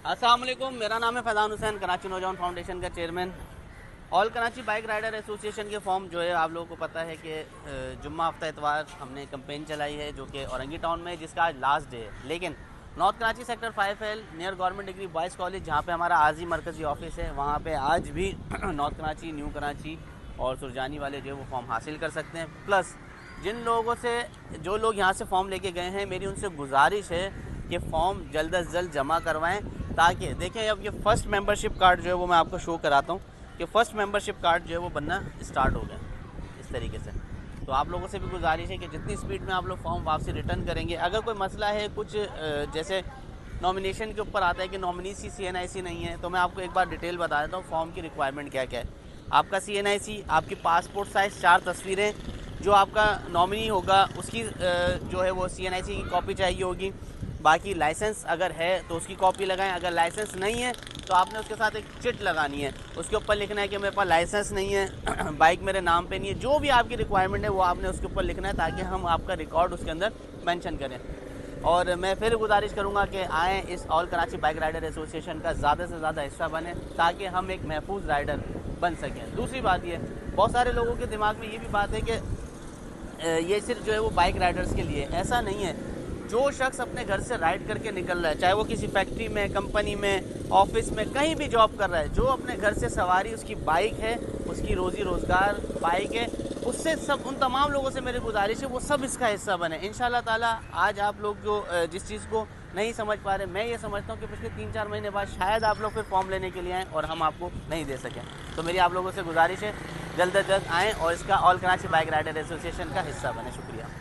अस्सलाम वालेकुम, मेरा नाम है फैज़ान हुसैन, कराची नौजवान फाउंडेशन का chairman. All Karachi bike rider association के फॉर्म जो है आप लोगों को पता है कि जुम्मा हफ्ता इतवार हमने कैंपेन चलाई है जो कि औरंगी टाउन में, जिसका आज लास्ट डे है। लेकिन north Karachi sector 5L near government degree boys college, जहाँ पे हमारा आजी मरकज़ी ऑफिस है, वहाँ पे आज भी नॉर्थ कराची, न्यू कराची और सुरजानी वाले जो है वो फॉर्म हासिल कर सकते हैं। प्लस जिन लोगों से, जो लोग यहाँ से फ़ॉर्म लेके गए हैं, मेरी उनसे गुजारिश है कि फ़ॉर्म जल्द अज जल्द जमा करवाएं, ताकि देखें अब ये फ़र्स्ट मेंबरशिप कार्ड जो है वो मैं आपको शो कराता हूँ कि फ़र्स्ट मेंबरशिप कार्ड जो है वो बनना स्टार्ट हो गया इस तरीके से। तो आप लोगों से भी गुजारिश है कि जितनी स्पीड में आप लोग फॉर्म वापसी रिटर्न करेंगे, अगर कोई मसला है कुछ जैसे नॉमिनेशन के ऊपर आता है कि नॉमिनी सी CNIC नहीं है, तो मैं आपको एक बार डिटेल बता देता हूँ फॉर्म की रिक्वायरमेंट क्या क्या है। आपका CNIC, आपकी पासपोर्ट साइज़ 4 तस्वीरें, जो आपका नॉमिनी होगा उसकी जो है वो CNIC की कॉपी चाहिए होगी। बाकी लाइसेंस अगर है तो उसकी कॉपी लगाएं, अगर लाइसेंस नहीं है तो आपने उसके साथ एक चिट लगानी है, उसके ऊपर लिखना है कि मेरे पास लाइसेंस नहीं है, बाइक मेरे नाम पे नहीं है। जो भी आपकी रिक्वायरमेंट है वो आपने उसके ऊपर लिखना है, ताकि हम आपका रिकॉर्ड उसके अंदर मेंशन करें। और मैं फिर गुजारिश करूंगा कि आएँ, इस all Karachi bike rider association का ज़्यादा से ज़्यादा हिस्सा बने, ताकि हम एक महफूज राइडर बन सकें। दूसरी बात ये, बहुत सारे लोगों के दिमाग में ये भी बात है कि ये सिर्फ जो है वो बाइक राइडर्स के लिए, ऐसा नहीं है। जो शख्स अपने घर से राइड करके निकल रहा है, चाहे वो किसी फैक्ट्री में, कंपनी में, ऑफिस में, कहीं भी जॉब कर रहा है, जो अपने घर से सवारी उसकी बाइक है, उसकी रोज़ी रोज़गार बाइक है, उससे सब, उन तमाम लोगों से मेरी गुजारिश है वो सब इसका हिस्सा बने इंशाल्लाह ताला। आज आप लोग जो जिस चीज़ को नहीं समझ पा रहे, मैं ये समझता हूँ कि पिछले 3-4 महीने बाद शायद आप लोग फिर फॉर्म लेने के लिए आएँ और हम आपको नहीं दे सकें। तो मेरी आप लोगों से गुजारिश है जल्द अज जल्द आएँ और इसका all Karachi bike rider association का हिस्सा बने। शुक्रिया।